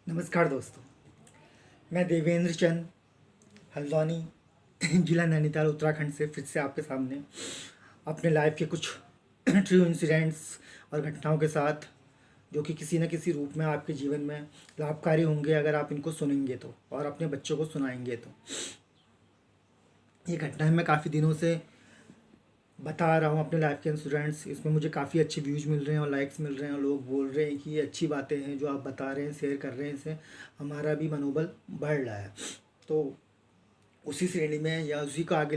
नमस्कार दोस्तों, मैं देवेंद्र चंद हल्द्वानी जिला नैनीताल उत्तराखंड से फिर से आपके सामने अपने लाइफ के कुछ ट्रू इंसिडेंट्स और घटनाओं के साथ, जो कि किसी न किसी रूप में आपके जीवन में लाभकारी होंगे अगर आप इनको सुनेंगे तो, और अपने बच्चों को सुनाएंगे तो। ये घटनाएं मैं काफ़ी दिनों से बता रहा हूँ अपने लाइफ के इंसिडेंट्स। इसमें मुझे काफ़ी अच्छे व्यूज़ मिल रहे हैं और लाइक्स मिल रहे हैं और लोग बोल रहे हैं कि ये अच्छी बातें हैं जो आप बता रहे हैं, शेयर कर रहे हैं, इससे हमारा भी मनोबल बढ़ रहा है। तो उसी श्रेणी में या उसी को आगे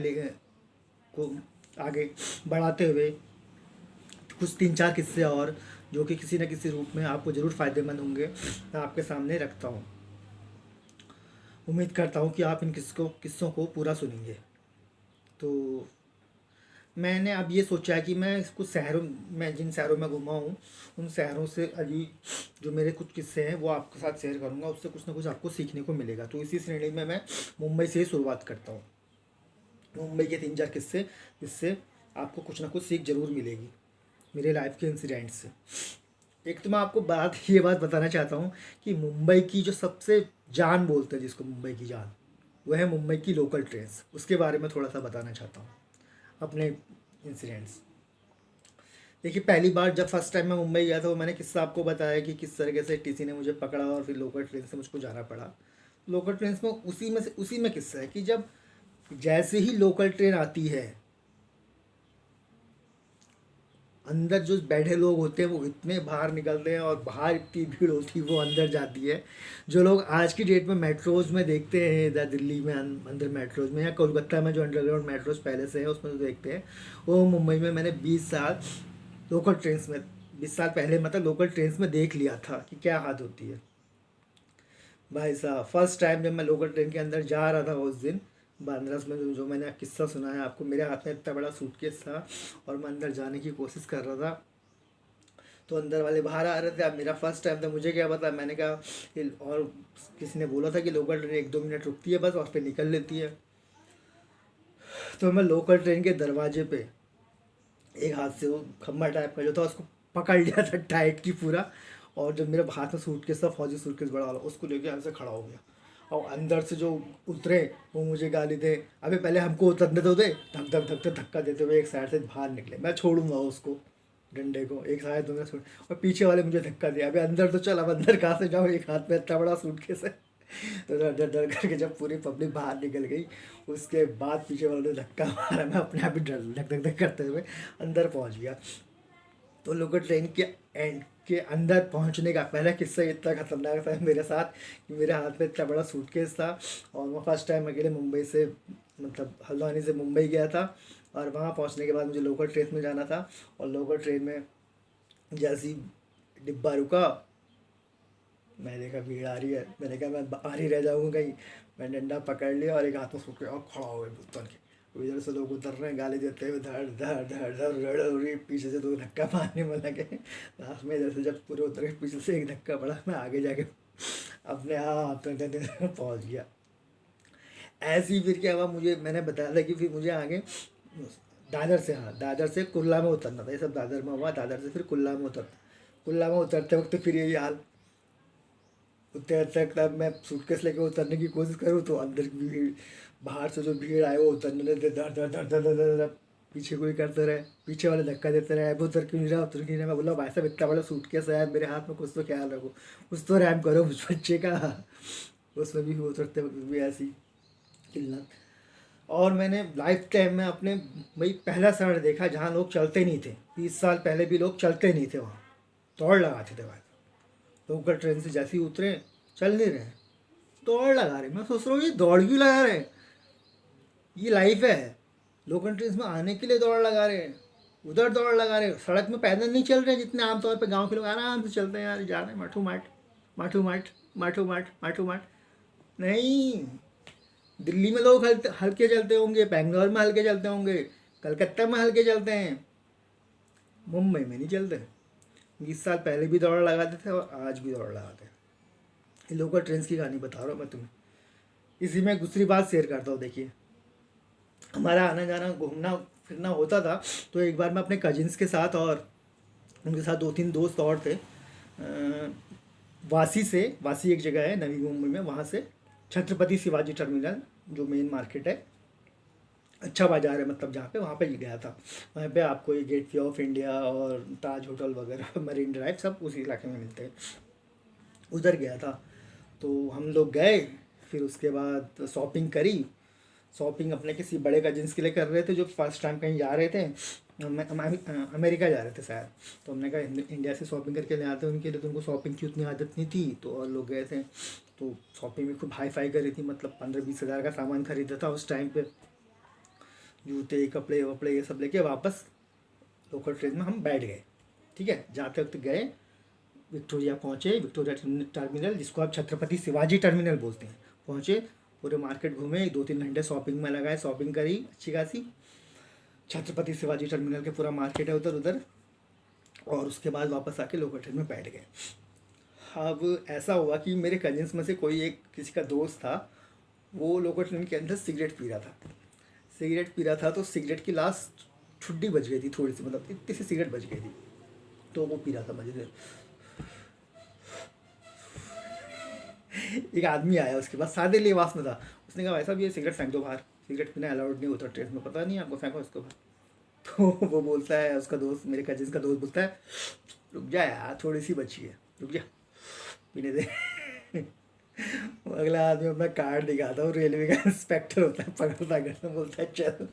बढ़ाते हुए कुछ 3-4 किस्से और जो कि किसी न किसी रूप में आपको ज़रूर फ़ायदेमंद होंगे, मैं आपके सामने रखता हूँ। उम्मीद करता हूँ कि आप इन किस्सों को पूरा सुनेंगे। तो मैंने अब ये सोचा है कि मैं कुछ शहरों में, जिन शहरों में घूमा हूँ, उन शहरों से अभी जो मेरे कुछ किस्से हैं वो आपके साथ शेयर करूँगा। उससे कुछ ना कुछ आपको सीखने को मिलेगा। तो इसी श्रेणी में मैं मुंबई से ही शुरुआत करता हूँ। मुंबई के 3-4 किस्से, जिससे आपको कुछ ना कुछ सीख ज़रूर मिलेगी मेरे लाइफ के इंसिडेंट से। एक तो मैं आपको ये बात बताना चाहता हूँ कि मुंबई की जो सबसे जान बोलते हैं, जिसको मुंबई की जान, वह है मुंबई की लोकल ट्रेन्स। उसके बारे में थोड़ा सा बताना चाहता हूँ अपने इंसिडेंट्स। देखिए, पहली बार जब फर्स्ट टाइम मैं मुंबई गया था, वो मैंने किस्सा आपको बताया कि किस तरीके से टीसी ने मुझे पकड़ा और फिर लोकल ट्रेन से मुझको जाना पड़ा। लोकल ट्रेन में उसी में किस्सा है कि जब जैसे ही लोकल ट्रेन आती है, अंदर जो बैठे लोग होते हैं वो इतने बाहर निकलते हैं और बाहर इतनी भीड़ होती है, वो अंदर जाती है। जो लोग आज की डेट में मेट्रोज़ में देखते हैं, इधर दिल्ली में अंदर मेट्रोज़ में, या कोलकाता में जो अंडरग्राउंड मेट्रोज़ पहले से है उसमें जो देखते हैं, वो मुंबई में मैंने 20 साल लोकल ट्रेन्स में 20 साल पहले मतलब लोकल ट्रेन्स में देख लिया था कि क्या हालत होती है। भाई साहब, फर्स्ट टाइम जब मैं लोकल ट्रेन के अंदर जा रहा था उस दिन बांद्रा में, जो मैंने किस्सा सुना है आपको, मेरे हाथ में इतना बड़ा सूटकेस था और मैं अंदर जाने की कोशिश कर रहा था, तो अंदर वाले बाहर आ रहे थे। अब मेरा फर्स्ट टाइम था, मुझे क्या पता। मैंने कहा और किसी ने बोला था कि लोकल ट्रेन 1-2 मिनट रुकती है बस और फिर निकल लेती है। तो मैं लोकल ट्रेन के दरवाजे पे एक हाथ से वो खम्भा टाइप का जो था उसको पकड़ लिया था टाइटली पूरा, और जब मेरे हाथ में सूटकेस था, फौजी सूटकेस बड़ा वाला, उसको लेके ऐसे खड़ा हो गया। और अंदर से जो उतरे वो मुझे गाली दे, अबे पहले हमको उतरने दो दे, धक धक धक धक धक्का देते हुए एक साइड से बाहर निकले। मैं छोड़ूंगा उसको, डंडे को एक साइड दूंगा छोड़, और पीछे वाले मुझे धक्का दिया, अबे अंदर तो चल। अब अंदर कहाँ से जाऊँ, एक हाथ में इतना बड़ा सूटकेस है। तो डर डर डर करके जब पूरी पब्लिक बाहर निकल गई, उसके बाद पीछे वाले ने धक्का मारा, मैं अपने आप ही डर धक धक धक करते हुए अंदर पहुंच गया। तो लोकल ट्रेन के एंड के अंदर पहुंचने का पहला किस्सा इतना खतरनाक था मेरे साथ कि मेरे हाथ में इतना बड़ा सूटकेस था, और मैं फर्स्ट टाइम अकेले मुंबई से, मतलब हल्द्वानी से मुंबई गया था। और वहाँ पहुँचने के बाद मुझे लोकल ट्रेन में जाना था, और लोकल ट्रेन में जैसी डिब्बा रुका, मैंने देखा भीड़ आ रही है, मैंने कहा मैं बाहर ही रह जाऊँगा कहीं। मैं डंडा पकड़ लिया और एक हाथ में सूट के और खड़ा हो गया उतर के। तो इधर से लोग उतर रहे हैं, गाली देते हुए, धड़ धड़ धड़ धड़ रड़ हो रही, पीछे से 2 धक्का मारने में लगे। लास्ट में इधर से जब पूरे उतर के पीछे से एक धक्का पड़ा, मैं आगे जाके अपने आप पहुँच गया। ऐसे ही फिर क्या हुआ, मुझे मैंने बताया था कि फिर मुझे आगे दादर से कुल्ला में उतरना था। ये सब दादर में हुआ, दादर से फिर कुल्ला में उतरते वक्त फिर यही हाल। उतने तक तब मैं सूटकेस लेके उतरने की कोशिश करूँ तो अंदर की भीड़, बाहर से जो भीड़ आए वो उतरने लगे, धर धर धर धर धर धर धर, पीछे कोई करते रहे, पीछे वाले धक्का देते रहे, अब उतर क्यों नहीं रहा, उतर क्यों नहीं रहा। मैं बोला भाई साहब इतना बड़ा सूटकेस है मेरे हाथ में, कुछ तो ख्याल रखो, कुछ तो रैम करो उस बच्चे का। उसमें भी उतरते वक्त भी ऐसी किल्लत। और मैंने लाइफ टाइम में अपने भाई पहला शहर देखा जहाँ लोग चलते नहीं थे। 20 साल पहले भी लोग चलते नहीं थे, वहाँ दौड़ लगाते थे भाई। लोकल ट्रेन से जैसे ही उतरे, चल नहीं रहे, दौड़ लगा रहे। मैं सोच रहा हूँ ये दौड़ क्यों लगा रहे हैं, ये लाइफ है। लोकल ट्रेन में आने के लिए दौड़ लगा रहे हैं, उधर दौड़ लगा रहे हैं। सड़क में पैदल नहीं चल रहे जितने आमतौर पे गांव के लोग आराम से चलते हैं, यार जा रहे हैं माठू माठ माठू माठ माठू माठ माठू माठ। नहीं, दिल्ली में लोग हल्के चलते होंगे, बेंगलोर में हल्के चलते होंगे, कलकत्ता में हल्के चलते हैं, मुंबई में नहीं चलते। 20 साल पहले भी दौड़ लगाते थे और आज भी दौड़ लगाते हैं। ये लोकल ट्रेन की कहानी बता रहा हूँ मैं तुम्हें। इसी में दूसरी बात शेयर करता हूँ। देखिए, हमारा आना जाना घूमना फिरना होता था, तो एक बार मैं अपने कजिन्स के साथ और उनके साथ 2-3 दोस्त और थे, वासी एक जगह है नवी मुंबई में, वहाँ से छत्रपति शिवाजी टर्मिनल जो मेन मार्केट है, अच्छा बाजार है मतलब जहाँ पे, वहाँ पे गया था। वहाँ पे आपको ये गेट वे ऑफ इंडिया और ताज होटल वगैरह मरीन ड्राइव सब उसी इलाके में मिलते हैं। उधर गया था, तो हम लोग गए, फिर उसके बाद शॉपिंग करी। शॉपिंग अपने किसी बड़े कजिन्स के लिए कर रहे थे जो फर्स्ट टाइम कहीं जा रहे थे, अमेरिका जा रहे थे शायद। तो हमने कहा इंडिया से शॉपिंग करके ले आते हैं उनके लिए, तो उनको शॉपिंग की उतनी आदत नहीं थी, तो और लोग गए थे। तो शॉपिंग भी खूब हाई फाई करी थी, मतलब 15-20 हज़ार का सामान खरीदा था उस टाइम पे, जूते कपड़े वपड़े ये सब लेके वापस लोकल ट्रेन में हम बैठ गए। ठीक है, जाते वक्त गए विक्टोरिया पहुँचे, विक्टोरिया टर्मिनल जिसको आप छत्रपति शिवाजी टर्मिनल बोलते हैं, पहुँचे, पूरे मार्केट घूमे, 2-3 घंटे शॉपिंग में लगाए, शॉपिंग करी अच्छी खासी। छत्रपति शिवाजी टर्मिनल के पूरा मार्केट है उधर उधर, और उसके बाद वापस आके लोकल ट्रेन में बैठ गए। अब ऐसा हुआ कि मेरे कजिन्स में से कोई एक किसी का दोस्त था, वो लोकल ट्रेन के अंदर सिगरेट पी रहा था। तो सिगरेट की लास्ट छुट्टी बच गई थी थोड़ी सी, मतलब इतनी सी सिगरेट बच गई थी, तो वो पी रहा था मजे से। एक आदमी आया उसके पास, सादे लिबास में था, उसने कहा भाई साहब ये सिगरेट फेंक दो बाहर, सिगरेट पीना अलाउड नहीं होता ट्रेन में, पता नहीं आपको, फेंको इसको बाहर। तो वो बोलता है, उसका दोस्त, मेरे कजिन का दोस्त बोलता है रुक जा यार थोड़ी सी बची है, रुक जा पीने दे। वो अगला आदमी अपना कार्ड दिखाता, वो रेलवे का इंस्पेक्टर होता है, पकड़ता करता, बोलता है चल,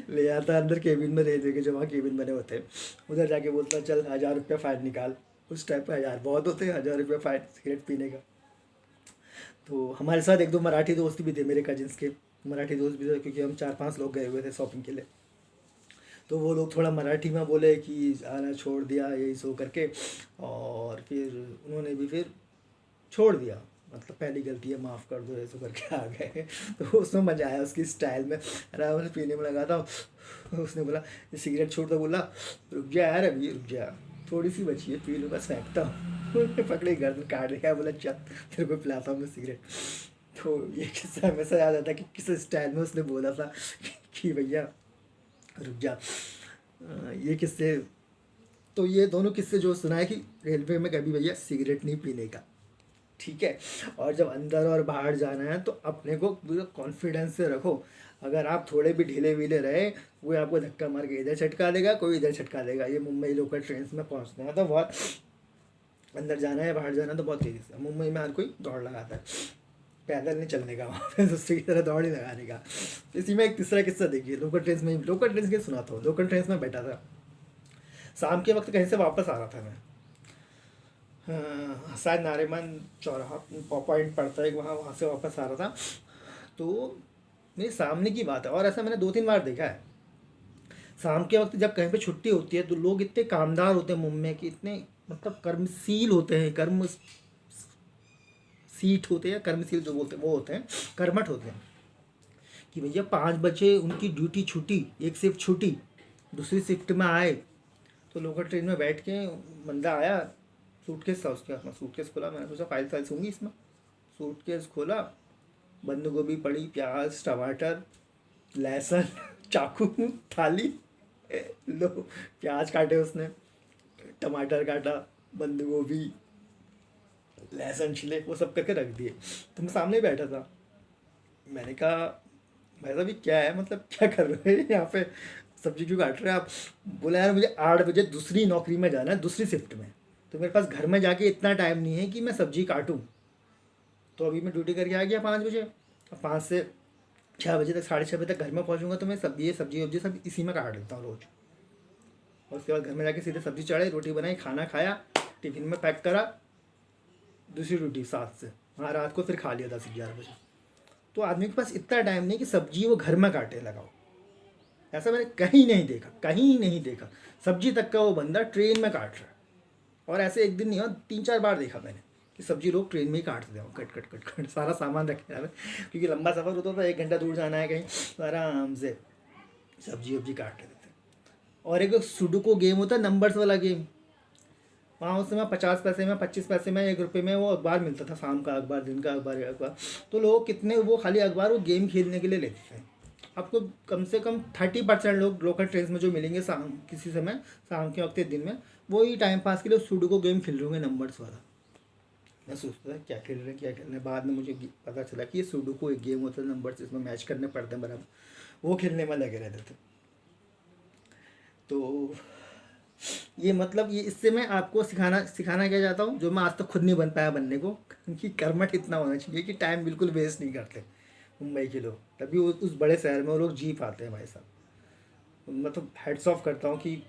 ले आता अंदर केबिन में, रेलवे के जो वहाँ केबिन बने होते हैं उधर जाके बोलता है चल 1000 रुपये फाइन निकाल। उस टाइप का 1000 बहुत होते हैं, 1000 रुपये फाइन सिगरेट पीने का। तो हमारे साथ 1-2 मराठी दोस्त भी थे, मेरे कजिन्स के मराठी दोस्त भी थे, क्योंकि हम 4-5 लोग गए हुए थे शॉपिंग के लिए। तो वो लोग थोड़ा मराठी में बोले कि आना छोड़ दिया यही सो करके, और फिर उन्होंने भी फिर छोड़ दिया, मतलब पहली गलती है माफ़ कर दो ऐसा करके आ गए। तो उसमें मज़ा आया उसकी स्टाइल में, अरे मैं पीने में लगा था, उसने बोला ये सिगरेट छोड़ दो, बोला रुक जा यार अभी रुक जा, थोड़ी सी बची है, पी लो बस, फेंकता हूँ। पकड़े गर्दन काट दिया, बोला चल तेरे को पिलाता हूँ मैं सिगरेट। तो ये किस्सा हमेशा याद आता कि किस स्टाइल में उसने बोला था कि भैया रुक जा। ये किस्से, तो ये दोनों किस्से जो सुना है कि रेलवे में कभी भैया सिगरेट नहीं पीने का, ठीक है। और जब अंदर और बाहर जाना है तो अपने को पूरा कॉन्फिडेंस से रखो। अगर आप थोड़े भी ढीले वीले रहे, वो आपको धक्का मार के इधर छटका देगा, कोई इधर छटका देगा। ये मुंबई लोकल ट्रेन में पहुंचना है तो बहुत, अंदर जाना है बाहर जाना है तो बहुत तेज़ी से। मुंबई में हर कोई दौड़ लगाता है, पैदल नहीं चलने का, वहाँ पे दूसरी की तरह दौड़ ही लगाने का। इसी में एक तीसरा किस्सा देखिए, लोकल ट्रेन के सुनाता हूँ। लोकल ट्रेन में बैठा था, शाम के वक्त कहीं से वापस आ रहा था मैं, शायद नारीमन चौराहा पॉइंट पड़ता है वहाँ, वहाँ से वापस आ रहा था। तो मेरे सामने की बात है, और ऐसा मैंने 2-3 बार देखा है। शाम के वक्त जब कहीं पे छुट्टी होती है तो लोग इतने कामदार होते हैं मुंबई के, इतने मतलब कर्मशील होते हैं, कर्म सीट होते हैं, कर्मशील जो बोलते हैं वो होते हैं, कर्मठ होते हैं, कि भैया 5 बजे उनकी ड्यूटी छूटी, एक शिफ्ट छूटी, दूसरी शिफ्ट में आए। तो लोकल ट्रेन में बैठ के बंदा आया, सूटकेस था उसके हाथ में, सूटकेस खोला, मैंने सोचा फाइल फाइल होंगी इसमें, सूटकेस खोला, बंद गोभी पड़ी, प्याज टमाटर लहसुन चाकू थाली, लो प्याज काटे उसने, टमाटर काटा, बंद गोभी लहसुन छिले, वो सब करके रख दिए। तो मैं सामने बैठा था, मैंने कहा भाई साहब ये क्या है, मतलब क्या कर रहे हैं यहाँ पे, सब्जी क्यों काट रहे हैं आप। बोला यार मुझे 8 बजे दूसरी नौकरी में जाना है, दूसरी शिफ्ट में, तो मेरे पास घर में जाके इतना टाइम नहीं है कि मैं सब्जी काटूँ। तो अभी मैं ड्यूटी करके आ गया 5 बजे, अब 5 से 6 बजे तक, 6:30 बजे तक घर में पहुँचूँगा, तो मैं सब्जी वब्जी सब इसी में काट लेता हूँ रोज़। और उसके बाद घर में जाके सीधे सब्जी चढ़ाई, रोटी बनाई, खाना खाया, टिफिन में पैक करा, दूसरी ड्यूटी 7 से, हाँ रात को फिर खा लिया 10-11 बजे। तो आदमी के पास इतना टाइम नहीं कि सब्जी वो घर में काटे लगाओ, ऐसा मैंने कहीं नहीं देखा, कहीं नहीं देखा। सब्जी तक का वो बंदा ट्रेन में काट रहा है। और ऐसे एक दिन नहीं और 3-4 बार देखा मैंने कि सब्जी लोग ट्रेन में ही काटते हैं, कट कट कट कट, सारा सामान रखे जा रहे, क्योंकि लंबा सफ़र होता था, 1 घंटा दूर जाना है कहीं, तो आराम से सब्जी वब्जी काट लेते थे। और एक सुडोकू गेम होता है, नंबर्स वाला गेम, वहाँ उस समय 50 पैसे में, 25 पैसे में, 1 रुपये में वो अखबार मिलता था, शाम का अखबार, दिन का अखबार। तो लोग कितने वो खाली अखबार वो गेम खेलने के लिए लेते थे। आपको कम से कम 30% लोग लोकल ट्रेन में जो मिलेंगे शाम किसी समय, शाम के वक्त दिन में, वही टाइम पास के लिए सुडोकू गेम खेल रहे होंगे नंबर्स वाला। मैं सोचता था क्या खेल रहे हैं क्या खेल रहे हैं, बाद में मुझे पता चला कि ये सुडोकू एक गेम होता है, नंबर जिसमें मैच करने पड़ते हैं बराबर, वो खेलने में लगे रहते थे। तो ये मतलब ये इससे मैं आपको सिखाना सिखाना क्या चाहता हूँ, जो मैं आज तक खुद नहीं बन पाया बनने को, कि कर्मठ इतना होना चाहिए कि टाइम बिल्कुल वेस्ट नहीं करते मुंबई के लोग, तभी उस बड़े शहर में वो लोग जी पाते हैं भाई साहब। मैं तो हेड्स ऑफ करता हूँ कि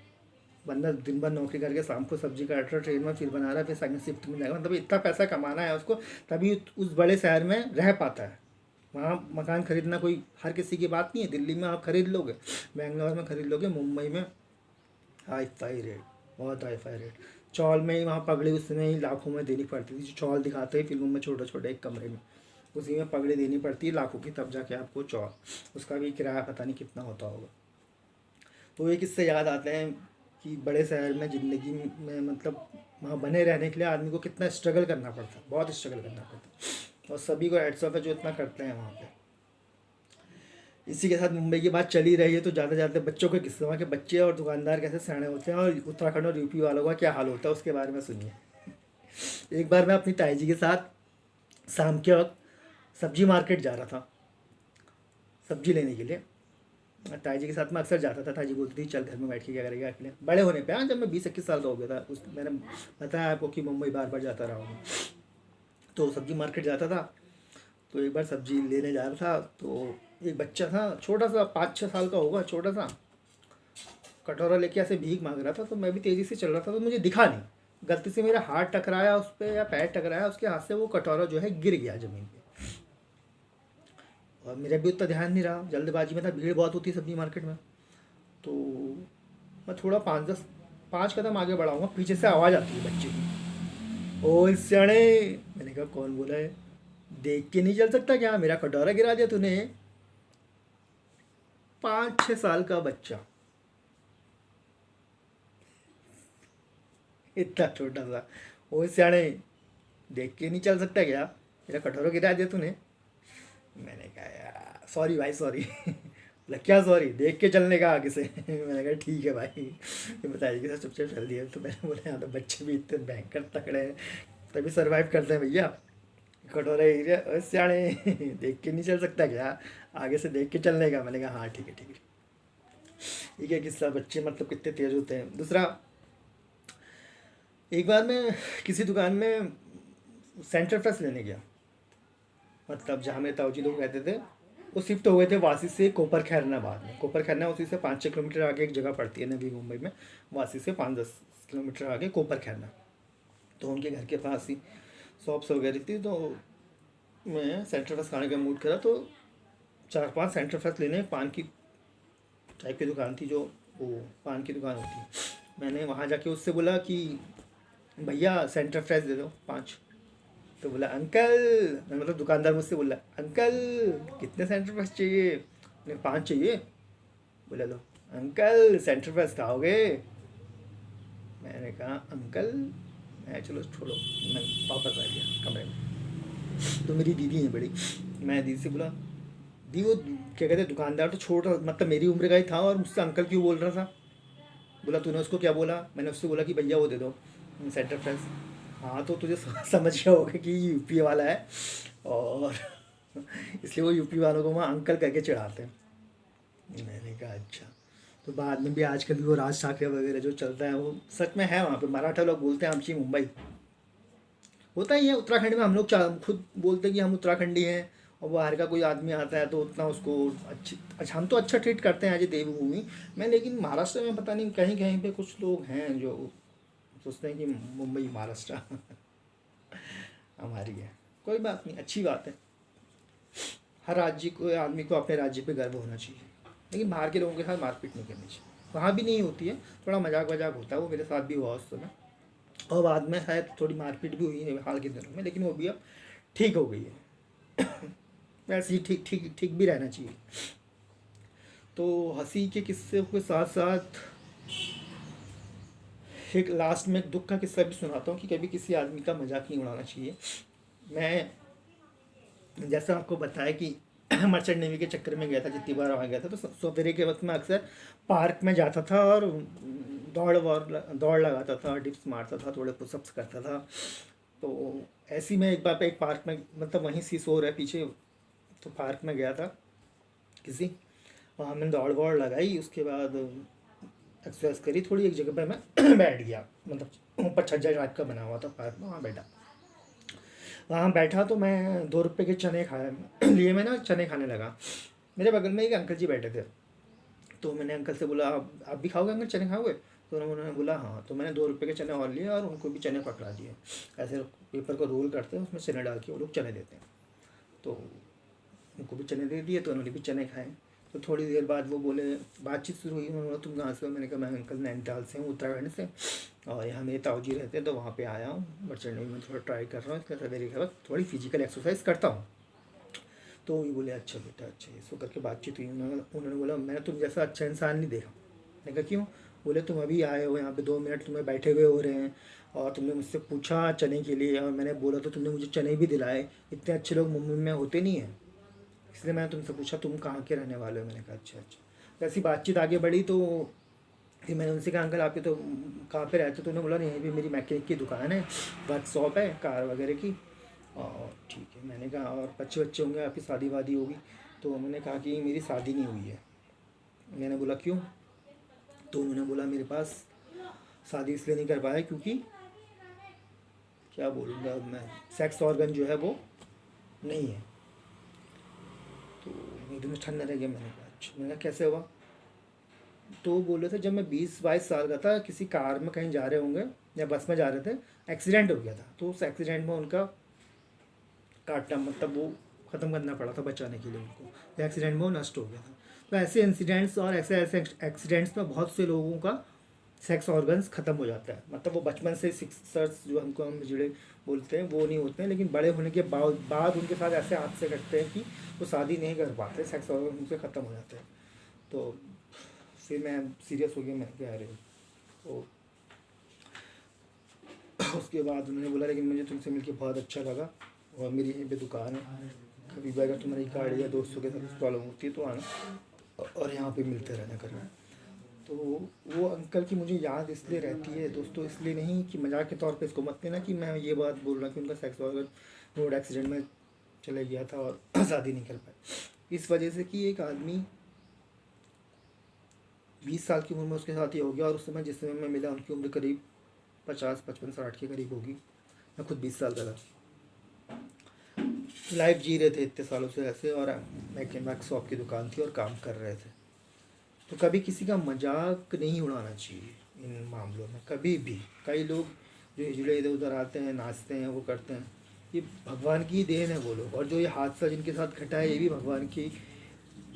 बंदा दिन भर नौकरी करके शाम को सब्जी काट रहा, ट्रेन में फिर बना रहा है, फिर सेकंड शिफ्ट में जाएगा, मतलब इतना पैसा कमाना है उसको, तभी उस बड़े शहर में रह पाता है। वहाँ मकान खरीदना कोई हर किसी की बात नहीं है, दिल्ली में आप खरीद लोगे, बेंगलोर में खरीद लोगे, मुंबई में हाई फाई रेट, बहुत हाई फाई रेट। चौल में ही वहाँ पगड़ी उसमें ही लाखों में देनी पड़ती थी, जो चौल दिखाते हैं फिल्मों में छोटे छोटे एक कमरे में, उसी में पगड़ी देनी पड़ती है लाखों की, तब जाके आपको चौल, उसका भी किराया पता नहीं कितना होता होगा। तो एक इससे याद आते हैं कि बड़े शहर में ज़िंदगी में मतलब वहाँ बने रहने के लिए आदमी को कितना स्ट्रगल करना पड़ता है, बहुत स्ट्रगल करना पड़ता है, और सभी को हेड्स ऑफ है जो इतना करते हैं वहाँ पे। इसी के साथ मुंबई की बात चली रही है तो ज़्यादा ज़्यादा बच्चों के किस्से, वहाँ के बच्चे और दुकानदार कैसे सयाने होते हैं, और उत्तराखंड और यूपी वालों का क्या हाल होता है उसके बारे में सुनिए। एक बार मैं अपनी ताई जी के साथ शाम के वक्त सब्जी मार्केट जा रहा था सब्जी लेने के लिए। ताई जी के साथ मैं अक्सर जाता था, ताई जी बोलती थी चल घर में बैठ के क्या करेगा अकेले, बड़े होने पे, हाँ जब मैं 20-21 साल का हो गया था, उस मैंने बताया आपको कि मुंबई बार बार जाता रहा हूँ, तो सब्जी मार्केट जाता था। तो एक बार सब्जी लेने जा रहा था, तो एक बच्चा था छोटा सा, 5-6 साल का होगा, छोटा सा, कटोरा लेके ऐसे भीख मांग रहा था, तो मैं भी तेज़ी से चल रहा था, तो मुझे दिखा नहीं, गलती से मेरा हाथ टकराया उस पर या पैर टकराया उसके हाथ से, वो कटोरा जो है गिर गया ज़मीन पे, और मेरा भी उतना ध्यान नहीं रहा, जल्दबाजी में था, भीड़ बहुत होती सब्जी मार्केट में। तो मैं थोड़ा 5 कदम आगे बढ़ाऊँगा, पीछे से आवाज़ आती है बच्चे की, ओ सियाणे। मैंने कहा कौन बोला है, देख के नहीं चल सकता क्या, मेरा कटोरा गिरा दिया तूने। 5-6 साल का बच्चा, इतना छोटा सा, ओ सियाणे देख के नहीं चल सकता क्या, मेरा कटोरा गिरा दिया तूने। मैंने कहा यार सॉरी भाई सॉरी। बोला क्या सॉरी, देख के चलने का आगे से। मैंने कहा ठीक है भाई, ये बताइए कि सर चुपचाप चल दिया। तो मैंने बोला यहाँ तो बच्चे भी इतने भयंकर तकड़े हैं, तभी सर्वाइव करते हैं भैया, कटोरा एरिया सियाणे। देख के नहीं चल सकता क्या, आगे से देख के चलने का। मैंने कहा हाँ ठीक है ठीक है। ठीक है किस्सा, बच्चे मतलब कितने तेज होते हैं। दूसरा, एक बार मैं किसी दुकान में सेंटर फ्रेश लेने गया, मतलब जहाँ मेरे ताऊजी लोग रहते थे, वो शिफ्ट हो गए थे वासी से कोपर खैरना, बाद में कोपर खैरना उसी से 5-6 किलोमीटर आगे एक जगह पड़ती है नवी मुंबई में, वासी से 5-10 किलोमीटर आगे कोपर खैरना। तो उनके घर के पास ही शॉप्स वगैरह थी, तो मैं सेंटर फ्रेश खाने का मूड करा, तो 4-5 सेंटर फ्रेश लेने, पान की चाय की दुकान थी, जो वो पान की दुकान होती है। मैंने वहाँ जाके उससे बोला कि भैया सेंटर फ्रेश दे दो 5। तो बोला अंकल, मतलब दुकानदार मुझसे बोला अंकल कितने सेंटर फ्रेश चाहिए। मैंने 5 चाहिए। बोला लो अंकल सेंटर फ्रेश खाओगे। मैंने कहा अंकल, मैं चलो छोड़ो, मैं वापस आ गया कमरे में। तो मेरी दीदी है बड़ी, मैं दीदी से बोला दी वो क्या कहते हैं दुकानदार तो छोटा मतलब मेरी उम्र का ही था, और मुझसे अंकल क्यों बोल रहा था। बोला तूने उसको क्या बोला। मैंने उससे बोला कि भैया वो दे दो सेंटर फ्रेश। हाँ तो तुझे समझ गया होगा कि यूपी वाला है, और इसलिए वो यूपी वालों को वहाँ अंकल करके चिढ़ाते हैं। मैंने कहा अच्छा। तो बाद में भी आजकल भी वो राज ठाकरे वगैरह जो चलता है वो सच में है, वहाँ पे मराठा लोग बोलते हैं आमची मुंबई, होता ही है। उत्तराखंड में हम लोग खुद बोलते हैं कि हम उत्तराखंडी हैं, और बाहर का कोई आदमी आता है तो उतना उसको अच्छी अच्छा, हम तो अच्छा ट्रीट करते हैं एज ए देवभूमि में, लेकिन महाराष्ट्र में पता नहीं कहीं कहीं पे कुछ लोग हैं जो सोचते हैं कि मुंबई महाराष्ट्र हमारी है। कोई बात नहीं, अच्छी बात है, हर राज्य को आदमी को अपने राज्य पे गर्व होना चाहिए, लेकिन बाहर के लोगों के साथ मारपीट नहीं करनी चाहिए। वहाँ भी नहीं होती है, थोड़ा मजाक वजाक होता है, वो मेरे साथ भी हुआ उस समय, और बाद में शायद थोड़ी मारपीट भी हुई है हाल के दिनों में, लेकिन वो भी अब ठीक हो गई है। वैसे ही ठीक ठीक ठीक भी रहना चाहिए। तो हंसी के किस्से के साथ साथ एक लास्ट में दुख का किस्सा भी सुनाता हूँ कि कभी किसी आदमी का मजाक नहीं उड़ाना चाहिए। मैं जैसा आपको बताया कि मर्चेंट नेवी के चक्कर में गया था, जितनी बार वहाँ गया था, तो सवेरे के वक्त में अक्सर पार्क में जाता था और दौड़ लगाता था, डिप्स मारता था, थोड़े पुशअप्स करता था, तो ऐसे ही मैं एक बार पे एक पार्क में, मतलब वहीं सीसोर है पीछे, तो पार्क में गया था किसी, वहाँ मैंने दौड़ वौड़ लगाई, उसके बाद एक्सरसाइज करी थोड़ी, एक जगह पे मैं बैठ गया, मतलब ऊपर छज्जा टाइप का बना हुआ था पार्क में, वहाँ बैठा। वहाँ बैठा तो मैं 2 रुपये के चने खाए लिए, मैं ना चने खाने लगा। मेरे बगल में एक अंकल जी बैठे थे, तो मैंने अंकल से बोला, आप भी खाओगे अंकल, चने खाओगे? तो उन्होंने बोला हाँ। तो मैंने 2 रुपये के चने और लिए और उनको भी चने पकड़ा दिए। ऐसे पेपर को रोल करते हैं, उसमें चने डाल के वो लोग चने देते हैं, तो उनको भी चने दे दिए, तो उन्होंने भी चने खाए। तो थोड़ी देर बाद वो बोले, बातचीत शुरू हुई, उन्होंने बोला तुम कहाँ से हो? मैंने कहा मैं अंकल नैनीताल से हूँ, उत्तराखंड से, और यहाँ मेरे ताऊ जी रहते हैं, तो वहाँ पे आया हूँ, बट चढ़ने में थोड़ा ट्राई कर रहा हूँ, इसका सवेरे के वक्त थोड़ी फिजिकल एक्सरसाइज करता हूँ। तो वो बोले अच्छा बेटा अच्छा, ये सो करके बातचीत हुई। उन्होंने बोला मैंने तुम जैसा अच्छा इंसान नहीं देखा। मैंने कहा क्यों? बोले तुम अभी आए हो यहाँ पे, 2 मिनट तुम्हें बैठे हुए हो रहे हैं, और तुमने मुझसे पूछा चने के लिए, और मैंने बोला तो तुमने मुझे चने भी दिलाए। इतने अच्छे लोग मुंबई में होते नहीं हैं, इसलिए मैंने तुमसे पूछा तुम कहाँ के रहने वाले हो। मैंने कहा अच्छा अच्छा। तो ऐसी बातचीत आगे बढ़ी, तो फिर मैंने उनसे कहा अंकल आपके तो कहाँ पे रहते हो? तो उन्होंने बोला नहीं, यहीं पे मेरी मैकेनिक की दुकान है, वर्कशॉप है कार वगैरह की। और ठीक है, मैंने कहा और बच्चे बच्चे होंगे आपकी, शादी वादी होगी? तो उन्होंने कहा कि मेरी शादी नहीं हुई है। मैंने बोला क्यों? तो उन्होंने बोला मेरे पास शादी इसलिए नहीं कर पाया क्योंकि, क्या बोलूँगा अब मैं, सेक्स ऑर्गन जो है वो नहीं है। तो एकदम ठंडा रह गया। मैंने कहा अच्छा। मैंने कहा कैसे हुआ? तो वो बोल रहे थे जब मैं 20-22 साल का था, किसी कार में कहीं जा रहे होंगे या बस में जा रहे थे, एक्सीडेंट हो गया था, तो उस एक्सीडेंट में उनका काटना, मतलब वो ख़त्म करना पड़ा था बचाने के लिए उनको, एक्सीडेंट में वो नष्ट हो गया था। तो ऐसे इंसिडेंट्स और ऐसे ऐसे एक्सीडेंट्स में बहुत से लोगों का सेक्स ऑर्गन्स ख़त्म हो जाता है, मतलब वो बचपन से सिक्सर्स जो हमको हम जुड़े बोलते हैं वो नहीं होते हैं, लेकिन बड़े होने के बाद उनके साथ ऐसे हादसे घटते हैं कि वो शादी नहीं कर पाते, सेक्स ऑर्गन उनसे ख़त्म हो जाते हैं। तो फिर मैं सीरियस हो गया, मैं कह रही हूँ। तो उसके बाद उन्होंने बोला लेकिन मुझे तुमसे मिलके बहुत अच्छा लगा, और मेरी यहीं पे दुकान है, कभी भी अगर तुम्हारी गाड़ी या दोस्तों के साथ कुछ प्रॉब्लम होती है तो आना, और यहाँ पे मिलते रहना करना। तो वो अंकल की मुझे याद इसलिए रहती है दोस्तों, इसलिए नहीं कि मजाक के तौर पे इसको मत लेना कि मैं ये बात बोल रहा कि उनका सेक्स ऑर्गन रोड एक्सीडेंट में चले गया था और शादी नहीं कर पाए, इस वजह से कि एक आदमी 20 साल की उम्र में उसके साथ ये हो गया, और उस समय जिस समय मैं मिला उनकी उम्र करीब 50-55-60 के करीब होगी। मैं खुद 20 साल का था, लाइफ जी रहे थे इतने सालों से ऐसे, और मैकेनिक शॉप की दुकान थी और काम कर रहे थे। तो कभी किसी का मजाक नहीं उड़ाना चाहिए इन मामलों में, कभी भी। कई लोग जो हिजड़े इधर उधर आते हैं, नाचते हैं, वो करते हैं, ये भगवान की देन है वो लोग, और जो ये हादसा जिनके साथ घटा है ये भी भगवान की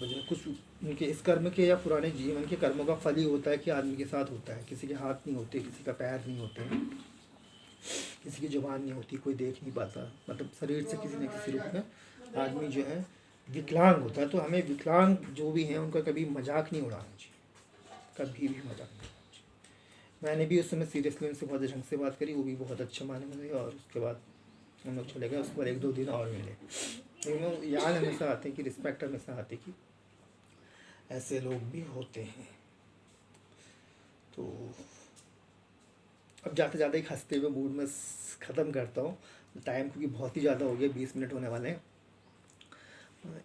वजह, कुछ उनके इस कर्म के या पुराने जीवन के कर्मों का फल ही होता है कि आदमी के साथ होता है। किसी के हाथ नहीं होते, किसी का पैर नहीं होते, किसी की जुबान नहीं होती, कोई देख नहीं पाता, मतलब शरीर से किसी न किसी रूप में आदमी जो है विकलांग होता है। तो हमें विकलांग जो भी हैं उनका कभी मजाक नहीं उड़ाना चाहिए, कभी भी मजाक नहीं उड़ाना चाहिए। मैंने भी उस समय सीरियसली उनसे बहुत ढंग से बात करी, वो भी बहुत अच्छा माने मुझे, और उसके बाद हम लोग चले गए। उसके बाद 1-2 दिन और मिले, लेकिन याद हमेशा आते हैं कि रिस्पेक्ट हमेशा आती कि ऐसे लोग भी होते हैं। तो अब जाते जाते एक हंसते हुए मूड में ख़त्म करता हूँ, टाइम क्योंकि बहुत ही ज़्यादा हो गया, 20 मिनट होने वाले हैं।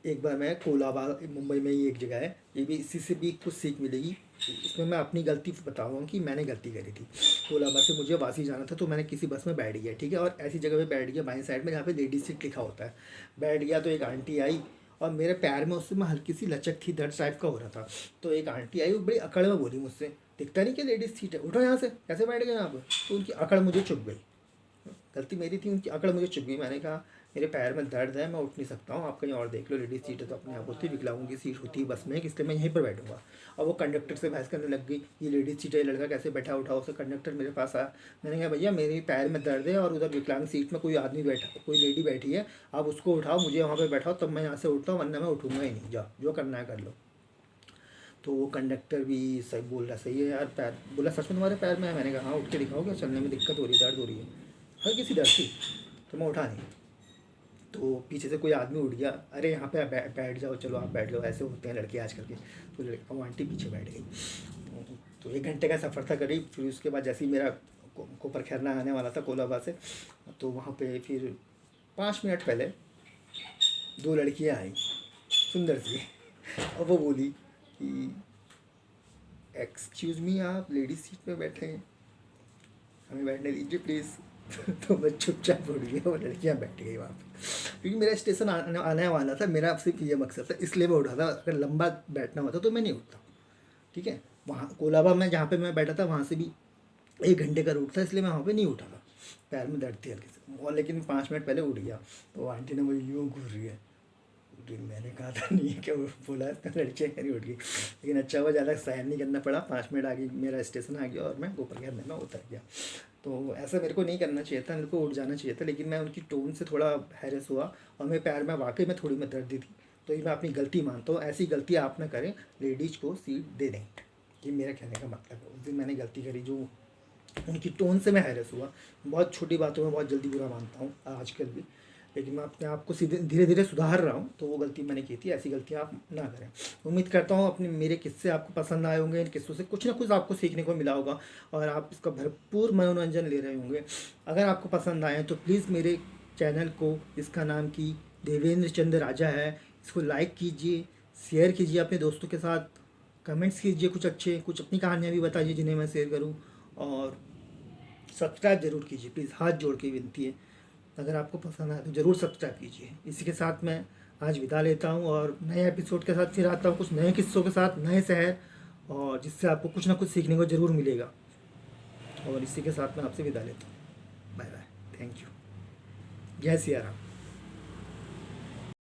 एक बार मैं कोलाबा, मुंबई में ही एक जगह है, ये भी इसी से भी कुछ सीख मिलेगी। इसमें मैं अपनी गलती बताऊँगा कि मैंने गलती करी थी। कोलाबा से मुझे वासी जाना था, तो मैंने किसी बस में बैठ गया, ठीक है, और ऐसी जगह पे बैठ गया बाईं साइड में जहाँ पे लेडीज सीट लिखा होता है। बैठ गया तो एक आंटी आई, और मेरे पैर में उस समय हल्की सी लचक थी, दर्द टाइप का हो रहा था। तो एक आंटी आई, वो बड़ी अकड़ में बोली मुझसे, दिखता नहीं कि लेडीज़ सीट है, उठो यहाँ से, कैसे बैठ गए यहाँ पर? तो उनकी अकड़ मुझे चुभ गई, गलती मेरी थी, उनकी अकड़ मुझे चुभ गई। मैंने कहा मेरे पैर में दर्द है, मैं उठ नहीं सकता हूँ, आप कहीं और देख लो, लेडीज़ सीट है तो अपने आप होती है, विकलांगों की सीट होती है बस में, इसलिए मैं यहीं पर बैठूंगा। और वो कंडक्टर से बहस करने लग गई, ये लेडीज़ सीट है, लड़का कैसे बैठा, उठाओ। उससे कंडक्टर मेरे पास आया, मैंने कहा भैया मेरे पैर में दर्द है, और उधर विकलांग सीट में कोई आदमी बैठा, कोई लेडी बैठी है, आप उसको उठाओ, मुझे वहाँ पर बैठाओ, तब मैं यहाँ से उठता हूँ, वरना मैं उठूँगा ही नहीं, जाओ जो करना है कर लो। तो वो कंडक्टर भी सही बोल रहा, सही है यार, पैर बोला सच में तुम्हारे पैर में है? मैंने कहा हाँ, उठ के दिखाओ, क्या चलने में दिक्कत हो रही है, दर्द हो रही है? हल्की सी दर्द थी, तो मैं उठा नहीं। तो पीछे से कोई आदमी उठ गया, अरे यहाँ पे बैठ जाओ, चलो आप बैठ जाओ, ऐसे होते हैं लड़के आजकल के। तो लड़का, वो आंटी पीछे बैठ गई। तो 1 घंटे का सफ़र था करीब। फिर उसके बाद जैसे ही मेरा कोपर खैरना आने वाला था कोलाबा से, तो वहाँ पे फिर 5 मिनट पहले 2 लड़कियाँ आई सुंदर सी, और वो बोली कि एक्सक्यूज़ मी, आप लेडीज सीट पे बैठे हैं, हमें बैठने दीजिए प्लीज़। तो मैं चुपचाप उठ गया, वो लड़कियाँ बैठ गई वहाँ पे, क्योंकि मेरा स्टेशन आने वाला था, मेरा सिर्फ ये मकसद था, इसलिए मैं उठा था। अगर लंबा बैठना होता तो मैं नहीं उठता, ठीक है। वहाँ कोलाबा में जहाँ पे मैं बैठा था वहाँ से भी 1 घंटे का रूट था, इसलिए मैं वहाँ पे नहीं उठा था, पैर में दर्द थी हल्की से, और लेकिन 5 मिनट पहले उठ गया। तो आंटी ने मुझे यूँ घूर रही है, मैंने कहा था नहीं है क्या, बोला लड़कियाँ कहीं उठ गई, लेकिन अच्छा हुआ, ज़्यादा सहन नहीं करना पड़ा। 5 मिनट आगे मेरा स्टेशन आ गया और मैं गोपर खैरने में उतर गया। तो ऐसा मेरे को नहीं करना चाहिए था, मेरे को उठ जाना चाहिए था, लेकिन मैं उनकी टोन से थोड़ा हैरेस हुआ, और मेरे पैर में वाकई में थोड़ी में दर्द थी। तो ये मैं अपनी गलती मानता हूँ, ऐसी गलती आप ना करें, लेडीज़ को सीट दे दें, ये मेरा कहने का मतलब है। उस दिन मैंने गलती करी, जो उनकी टोन से मैं हैरेस हुआ। बहुत छोटी बातों में बहुत जल्दी बुरा मानता हूँ आजकल भी, लेकिन मैं अपने आप को सीधे धीरे धीरे सुधार रहा हूँ। तो वो गलती मैंने की थी, ऐसी गलतियाँ आप ना करें। उम्मीद करता हूँ अपने मेरे किस्से आपको पसंद आए होंगे, इन किस्सों से कुछ ना कुछ आपको सीखने को मिला होगा, और आप इसका भरपूर मनोरंजन ले रहे होंगे। अगर आपको पसंद आए तो प्लीज़ मेरे चैनल को, इसका नाम की देवेंद्र चंद्र राजा है, इसको लाइक कीजिए, शेयर कीजिए अपने दोस्तों के साथ, कमेंट्स कीजिए कुछ अच्छे, कुछ अपनी कहानियाँ भी बताइए जिन्हें मैं शेयर करूँ, और सब्सक्राइब जरूर कीजिए प्लीज़, हाथ जोड़ के विनती है। अगर आपको पसंद आए तो ज़रूर सब्सक्राइब कीजिए। इसी के साथ मैं आज विदा लेता हूँ, और नए एपिसोड के साथ फिर आता हूँ, कुछ नए किस्सों के साथ, नए शहर, और जिससे आपको कुछ ना कुछ सीखने को ज़रूर मिलेगा। और इसी के साथ मैं आपसे विदा लेता हूँ। बाय बाय, थैंक यू, जय सिया राम।